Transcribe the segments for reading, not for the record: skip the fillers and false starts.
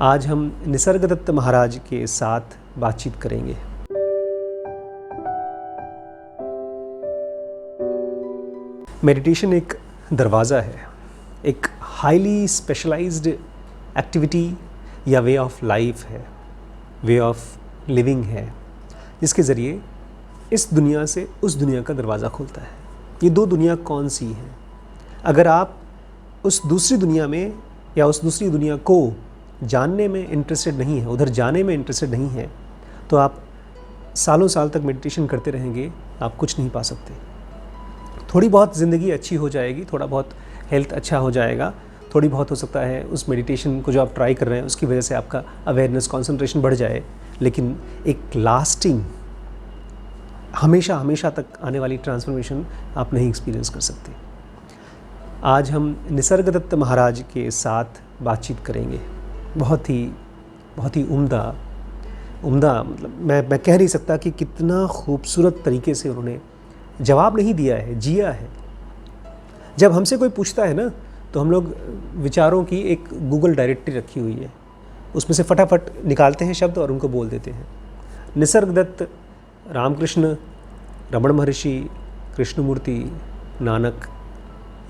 आज हम निसर्गदत्त महाराज के साथ बातचीत करेंगे। मेडिटेशन एक दरवाज़ा है, एक हाईली स्पेशलाइज्ड एक्टिविटी या वे ऑफ लाइफ है, वे ऑफ लिविंग है, जिसके ज़रिए इस दुनिया से उस दुनिया का दरवाज़ा खुलता है। ये दो दुनिया कौन सी हैं? अगर आप उस दूसरी दुनिया में या उस दूसरी दुनिया को जानने में इंटरेस्टेड नहीं है, उधर जाने में इंटरेस्टेड नहीं है, तो आप सालों साल तक मेडिटेशन करते रहेंगे, आप कुछ नहीं पा सकते। थोड़ी बहुत ज़िंदगी अच्छी हो जाएगी, थोड़ा बहुत हेल्थ अच्छा हो जाएगा, थोड़ी बहुत हो सकता है उस मेडिटेशन को जो आप ट्राई कर रहे हैं उसकी वजह से आपका अवेयरनेस, कंसंट्रेशन बढ़ जाए, लेकिन एक लास्टिंग हमेशा तक आने वाली ट्रांसफॉर्मेशन आप नहीं एक्सपीरियंस कर सकते। आज हम निसर्गदत्त महाराज के साथ बातचीत करेंगे। बहुत ही उम्दा मतलब मैं कह नहीं सकता कि कितना खूबसूरत तरीके से उन्होंने जवाब नहीं दिया है, जिया है। जब हमसे कोई पूछता है ना, तो हम लोग विचारों की एक गूगल डायरेक्टरी रखी हुई है, उसमें से फटाफट निकालते हैं शब्द और उनको बोल देते हैं। निसर्गदत्त, रामकृष्ण, रमण महर्षि, कृष्णमूर्ति, नानक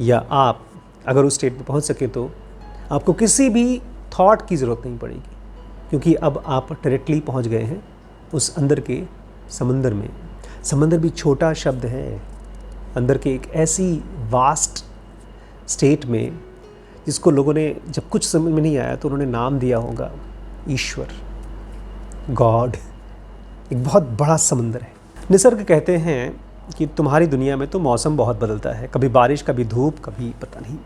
या आप अगर उस स्टेट पे पहुंच सके तो आपको किसी भी थॉट की ज़रूरत नहीं पड़ेगी, क्योंकि अब आप डायरेक्टली पहुंच गए हैं उस अंदर के समंदर में। समंदर भी छोटा शब्द है, अंदर के एक ऐसी वास्ट स्टेट में जिसको लोगों ने जब कुछ समझ में नहीं आया तो उन्होंने नाम दिया होगा ईश्वर, गॉड। एक बहुत बड़ा समंदर है। निसर्ग कहते हैं कि तुम्हारी दुनिया में तो मौसम बहुत बदलता है, कभी बारिश, कभी धूप, कभी पता नहीं,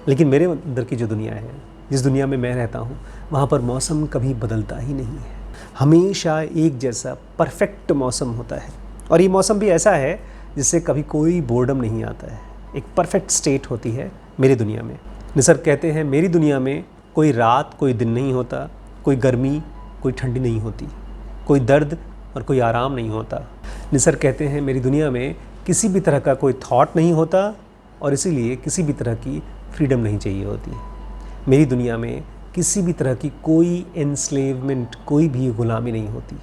लेकिन मेरे अंदर की जो दुनिया है, जिस दुनिया में मैं रहता हूँ, वहाँ पर मौसम कभी बदलता ही नहीं है। हमेशा एक जैसा परफेक्ट मौसम होता है, और ये मौसम भी ऐसा है जिससे कभी कोई बोर्डम नहीं आता है। एक परफेक्ट स्टेट होती है मेरी दुनिया में। निसर्ग कहते हैं मेरी दुनिया में कोई रात कोई दिन नहीं होता, कोई गर्मी कोई ठंडी नहीं होती, कोई दर्द और कोई आराम नहीं होता। निसर्ग कहते हैं मेरी दुनिया में किसी भी तरह का कोई थॉट नहीं होता, और इसीलिए किसी भी तरह की फ्रीडम नहीं चाहिए होती। मेरी दुनिया में किसी भी तरह की कोई एनस्लेवमेंट, कोई भी गुलामी नहीं होती।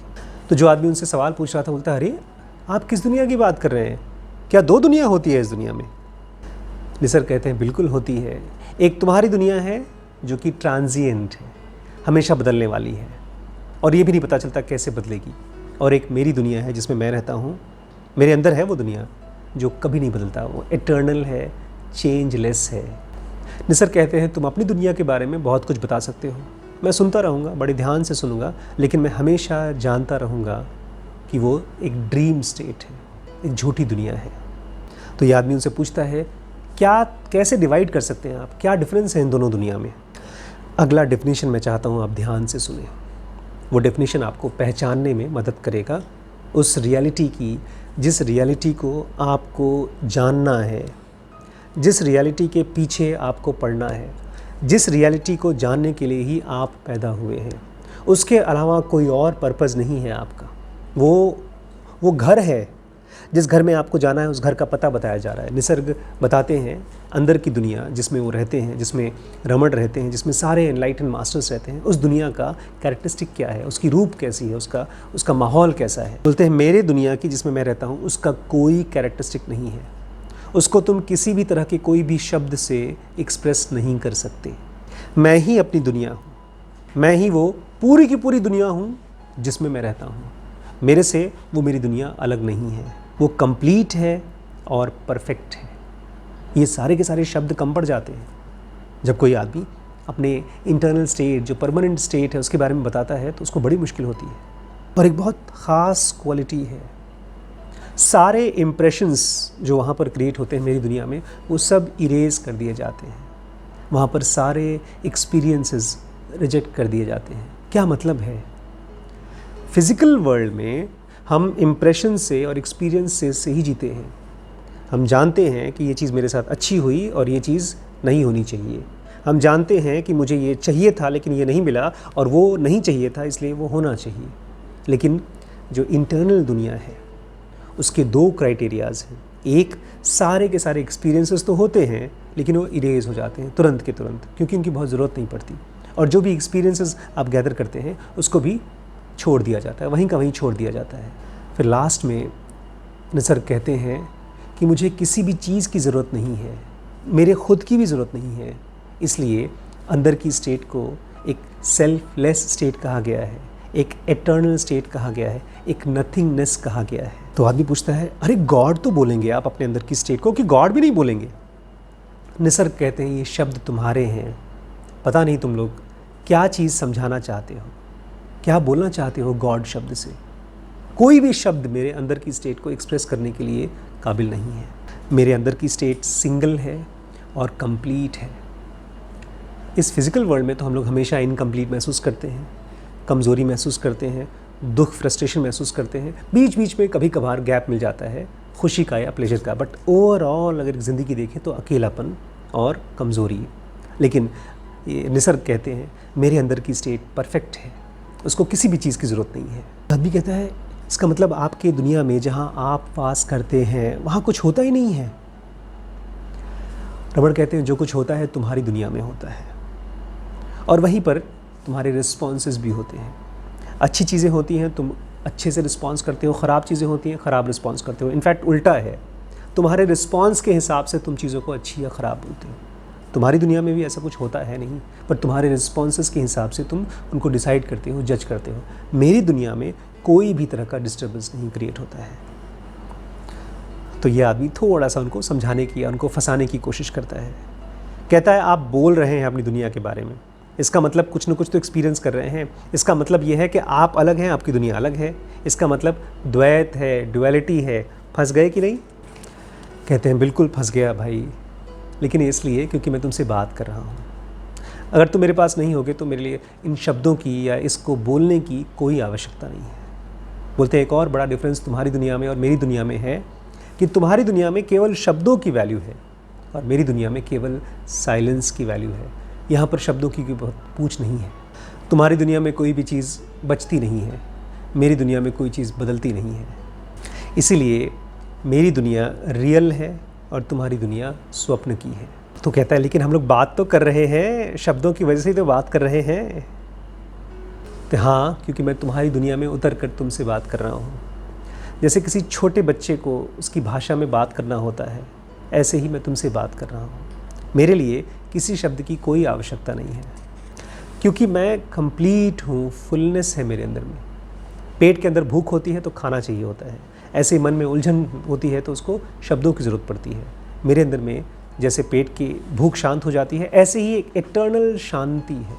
तो जो आदमी उनसे सवाल पूछ रहा था बोलता, अरे आप किस दुनिया की बात कर रहे हैं? क्या दो दुनिया होती है इस दुनिया में? निसर्ग कहते हैं बिल्कुल होती है। एक तुम्हारी दुनिया है जो कि ट्रांजिएंट है, हमेशा बदलने वाली है, और ये भी नहीं पता चलता कैसे बदलेगी। और एक मेरी दुनिया है जिसमें मैं रहता हूँ, मेरे अंदर है वो दुनिया जो कभी नहीं बदलता, वो इटर्नल है, चेंजलेस है। निसर्ग कहते हैं तुम अपनी दुनिया के बारे में बहुत कुछ बता सकते हो, मैं सुनता रहूँगा, बड़े ध्यान से सुनूंगा, लेकिन मैं हमेशा जानता रहूँगा कि वो एक ड्रीम स्टेट है, एक झूठी दुनिया है। तो ये आदमी उनसे पूछता है क्या, कैसे डिवाइड कर सकते हैं आप, क्या डिफरेंस है इन दोनों दुनिया में? अगला डेफिनेशन मैं चाहता हूँ आप ध्यान से सुने। वो डेफिनेशन आपको पहचानने में मदद करेगा उस रियलिटी की, जिस रियलिटी को आपको जानना है, जिस रियलिटी के पीछे आपको पढ़ना है, जिस रियलिटी को जानने के लिए ही आप पैदा हुए हैं। उसके अलावा कोई और पर्पज़ नहीं है आपका। वो घर है जिस घर में आपको जाना है, उस घर का पता बताया जा रहा है। निसर्ग बताते हैं अंदर की दुनिया जिसमें वो रहते हैं, जिसमें रमण रहते हैं, जिसमें सारे एनलाइटन मास्टर्स रहते हैं, उस दुनिया का कैरेक्टरिस्टिक क्या है, उसकी रूप कैसी है, उसका माहौल कैसा है। बोलते हैं मेरे दुनिया की जिसमें मैं रहता हूँ उसका कोई कैरेक्टरिस्टिक नहीं है, उसको तुम किसी भी तरह के कोई भी शब्द से एक्सप्रेस नहीं कर सकते। मैं ही अपनी दुनिया हूँ, मैं ही वो पूरी की पूरी दुनिया हूँ जिसमें मैं रहता हूँ। मेरे से वो मेरी दुनिया अलग नहीं है, वो कंप्लीट है और परफेक्ट है। ये सारे के सारे शब्द कम पड़ जाते हैं जब कोई आदमी अपने इंटरनल स्टेट, जो परमानेंट स्टेट है, उसके बारे में बताता है, तो उसको बड़ी मुश्किल होती है। पर एक बहुत ख़ास क्वालिटी है, सारे इम्प्रेशंस जो वहाँ पर क्रिएट होते हैं मेरी दुनिया में, वो सब इरेज कर दिए जाते हैं। वहाँ पर सारे एक्सपीरियंसेस रिजेक्ट कर दिए जाते हैं। क्या मतलब है? फिज़िकल वर्ल्ड में हम इम्प्रेशन से और एक्सपीरियंस से ही जीते हैं। हम जानते हैं कि ये चीज़ मेरे साथ अच्छी हुई और ये चीज़ नहीं होनी चाहिए। हम जानते हैं कि मुझे ये चाहिए था लेकिन ये नहीं मिला, और वो नहीं चाहिए था इसलिए वो होना चाहिए। लेकिन जो इंटरनल दुनिया है उसके दो क्राइटेरियाज़ हैं। एक, सारे के सारे एक्सपीरियंसेस तो होते हैं लेकिन वो इरेज हो जाते हैं तुरंत के तुरंत, क्योंकि उनकी बहुत ज़रूरत नहीं पड़ती। और जो भी एक्सपीरियंसेस आप गैदर करते हैं उसको भी छोड़ दिया जाता है, वहीं का वहीं छोड़ दिया जाता है। फिर लास्ट में निसर्ग कहते हैं कि मुझे किसी भी चीज़ की ज़रूरत नहीं है, मेरे खुद की भी ज़रूरत नहीं है, इसलिए अंदर की स्टेट को एक सेल्फलेस स्टेट कहा गया है, एक एटर्नल स्टेट कहा गया है, एक नथिंगनेस कहा गया है। तो आदमी पूछता है, अरे गॉड तो बोलेंगे आप अपने अंदर की स्टेट को, कि गॉड भी नहीं बोलेंगे? निसर्ग कहते हैं ये शब्द तुम्हारे हैं, पता नहीं तुम लोग क्या चीज़ समझाना चाहते हो, क्या बोलना चाहते हो गॉड शब्द से। कोई भी शब्द मेरे अंदर की स्टेट को एक्सप्रेस करने के लिए काबिल नहीं है। मेरे अंदर की स्टेट सिंगल है और कंप्लीट है। इस फिज़िकल वर्ल्ड में तो हम लोग हमेशा इनकम्प्लीट महसूस करते हैं, कमज़ोरी महसूस करते हैं, दुख फ्रस्ट्रेशन महसूस करते हैं, बीच बीच में कभी कभार गैप मिल जाता है खुशी का या प्लेजर का, बट ओवरऑल अगर ज़िंदगी देखें तो अकेलापन और कमज़ोरी। लेकिन ये निसर्ग कहते हैं मेरे अंदर की स्टेट परफेक्ट है, उसको किसी भी चीज़ की ज़रूरत नहीं है। आदमी कहता है इसका मतलब आपके दुनिया में जहाँ आप वास करते हैं वहाँ कुछ होता ही नहीं है। रमण कहते हैं जो कुछ होता है तुम्हारी दुनिया में होता है, और वहीं पर तुम्हारे रिस्पॉन्सेस भी होते हैं। अच्छी चीज़ें होती हैं, तुम अच्छे से रिस्पॉन्स करते हो, ख़राब चीज़ें होती हैं, ख़राब रिस्पॉन्स करते हो। इनफैक्ट उल्टा है, तुम्हारे रिस्पॉन्स के हिसाब से तुम चीज़ों को अच्छी या ख़राब बोलते हो। तुम्हारी दुनिया में भी ऐसा कुछ होता है नहीं, पर तुम्हारे रिस्पॉन्सेस के हिसाब से तुम उनको डिसाइड करते हो, जज करते हो। मेरी दुनिया में कोई भी तरह का डिस्टर्बेंस नहीं क्रिएट होता है। तो ये आदमी थोड़ा सा उनको समझाने की या उनको फंसाने की कोशिश करता है। कहता है आप बोल रहे हैं अपनी दुनिया के बारे में, इसका मतलब कुछ न कुछ तो एक्सपीरियंस कर रहे हैं। इसका मतलब ये है कि आप अलग हैं, आपकी दुनिया अलग है। इसका मतलब द्वैत है, ड्युअलिटी है। फंस गए कि नहीं? कहते हैं बिल्कुल फंस गया भाई, लेकिन इसलिए क्योंकि मैं तुमसे बात कर रहा हूँ। अगर तुम मेरे पास नहीं होगे तो मेरे लिए इन शब्दों की या इसको बोलने की कोई आवश्यकता नहीं है। बोलते हैं एक और बड़ा डिफरेंस तुम्हारी दुनिया में और मेरी दुनिया में है कि तुम्हारी दुनिया में केवल शब्दों की वैल्यू है और मेरी दुनिया में केवल साइलेंस की वैल्यू है। यहाँ पर शब्दों की बहुत पूछ नहीं है। तुम्हारी दुनिया में कोई भी चीज़ बचती नहीं है, मेरी दुनिया में कोई चीज़ बदलती नहीं है। इसीलिए मेरी दुनिया रियल है और तुम्हारी दुनिया स्वप्न की है। तो कहता है लेकिन हम लोग बात तो कर रहे हैं, शब्दों की वजह से ही तो बात कर रहे हैं। तो हाँ, क्योंकि मैं तुम्हारी दुनिया में उतर कर तुमसे बात कर रहा हूँ। जैसे किसी छोटे बच्चे को उसकी भाषा में बात करना होता है, ऐसे ही मैं तुमसे बात कर रहा हूँ। मेरे लिए किसी शब्द की कोई आवश्यकता नहीं है, क्योंकि मैं कंप्लीट हूँ, फुलनेस है मेरे अंदर में। पेट के अंदर भूख होती है तो खाना चाहिए होता है, ऐसे ही मन में उलझन होती है तो उसको शब्दों की ज़रूरत पड़ती है। मेरे अंदर में जैसे पेट की भूख शांत हो जाती है, ऐसे ही एक इटर्नल शांति है।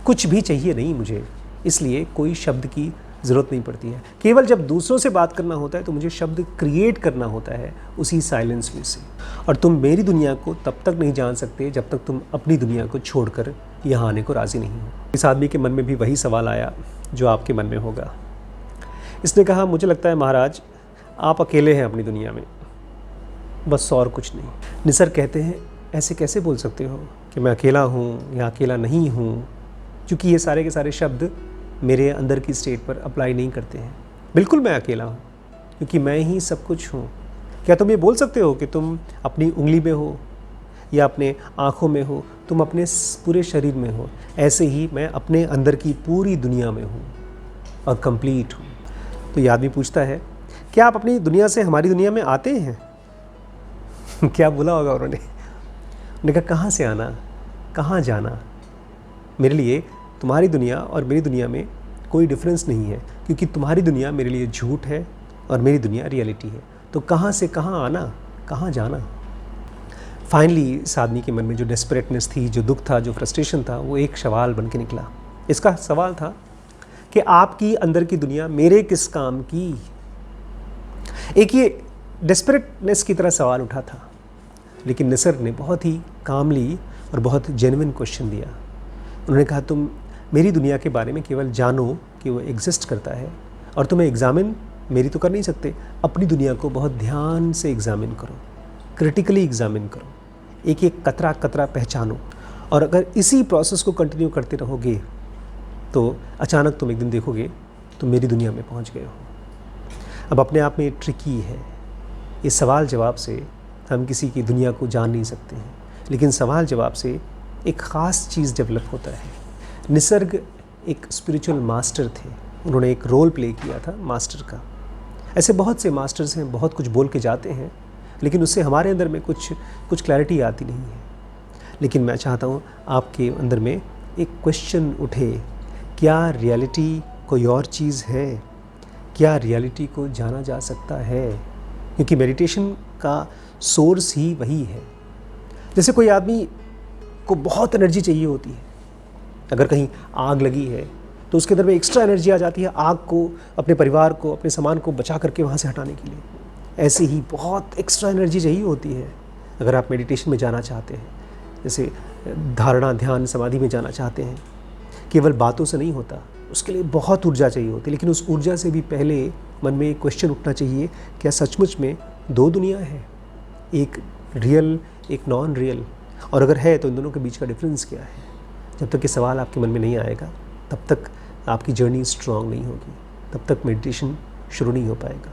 कुछ भी चाहिए नहीं मुझे, इसलिए कोई शब्द की ज़रूरत नहीं पड़ती है। केवल जब दूसरों से बात करना होता है तो मुझे शब्द क्रिएट करना होता है उसी साइलेंस में से। और तुम मेरी दुनिया को तब तक नहीं जान सकते जब तक तुम अपनी दुनिया को छोड़कर यहाँ आने को राज़ी नहीं हो। इस आदमी के मन में भी वही सवाल आया जो आपके मन में होगा। इसने कहा मुझे लगता है महाराज आप अकेले हैं अपनी दुनिया में, बस और कुछ नहीं। निसर्ग कहते हैं ऐसे कैसे बोल सकते हो कि मैं अकेला हूँ या अकेला नहीं हूँ, क्योंकि ये सारे के सारे शब्द मेरे अंदर की स्टेट पर अप्लाई नहीं करते हैं। बिल्कुल मैं अकेला हूँ, क्योंकि मैं ही सब कुछ हूँ। क्या तुम ये बोल सकते हो कि तुम अपनी उंगली में हो या अपने आँखों में हो, तुम अपने पूरे शरीर में हो? ऐसे ही मैं अपने अंदर की पूरी दुनिया में हूँ और कंप्लीट हूँ। तो ये आदमी पूछता है क्या आप अपनी दुनिया से हमारी दुनिया में आते हैं? क्या बोला होगा उन्होंने कहा कहाँ से आना, कहाँ जाना? मेरे लिए तुम्हारी दुनिया और मेरी दुनिया में कोई डिफरेंस नहीं है, क्योंकि तुम्हारी दुनिया मेरे लिए झूठ है और मेरी दुनिया रियलिटी है। तो कहाँ से कहाँ आना, कहाँ जाना? फाइनली इस आदमी के मन में जो डेस्परेटनेस थी, जो दुख था, जो फ्रस्ट्रेशन था, वो एक सवाल बन के निकला। इसका सवाल था कि आपकी अंदर की दुनिया मेरे किस काम की? एक ये डेस्परेटनेस की तरह सवाल उठा था, लेकिन निसर्ग ने बहुत ही कामली और बहुत जेन्युइन क्वेश्चन दिया। उन्होंने कहा तुम मेरी दुनिया के बारे में केवल जानो कि वो एग्जिस्ट करता है, और तुम्हें एग्जामिन मेरी तो कर नहीं सकते, अपनी दुनिया को बहुत ध्यान से एग्जामिन करो, क्रिटिकली एग्जामिन करो, एक एक कतरा कतरा पहचानो। और अगर इसी प्रोसेस को कंटिन्यू करते रहोगे तो अचानक तुम एक दिन देखोगे तुम मेरी दुनिया में पहुंच गए हो। अब अपने आप में ट्रिकी है, ये सवाल जवाब से हम किसी की दुनिया को जान नहीं सकते हैं, लेकिन सवाल जवाब से एक ख़ास चीज़ डेवलप होता है। निसर्ग एक स्पिरिचुअल मास्टर थे, उन्होंने एक रोल प्ले किया था मास्टर का। ऐसे बहुत से मास्टर्स हैं, बहुत कुछ बोल के जाते हैं, लेकिन उससे हमारे अंदर में कुछ क्लैरिटी आती नहीं है। लेकिन मैं चाहता हूँ आपके अंदर में एक क्वेश्चन उठे, क्या रियलिटी कोई और चीज़ है? क्या रियलिटी को जाना जा सकता है? क्योंकि मेडिटेशन का सोर्स ही वही है। जैसे कोई आदमी को बहुत एनर्जी चाहिए होती है, अगर कहीं आग लगी है तो उसके अंदर में एक्स्ट्रा एनर्जी आ जाती है आग को, अपने परिवार को, अपने सामान को बचा करके वहाँ से हटाने के लिए। ऐसे ही बहुत एक्स्ट्रा एनर्जी चाहिए होती है अगर आप मेडिटेशन में जाना चाहते हैं, जैसे धारणा, ध्यान, समाधि में जाना चाहते हैं। केवल बातों से नहीं होता, उसके लिए बहुत ऊर्जा चाहिए होती है। लेकिन उस ऊर्जा से भी पहले मन में एक क्वेश्चन उठना चाहिए, क्या सचमुच में दो दुनिया है, एक रियल, एक नॉन रियल? और अगर है तो इन दोनों के बीच का डिफरेंस क्या है? जब तक ये सवाल आपके मन में नहीं आएगा तब तक आपकी जर्नी स्ट्रांग नहीं होगी, तब तक मेडिटेशन शुरू नहीं हो पाएगा।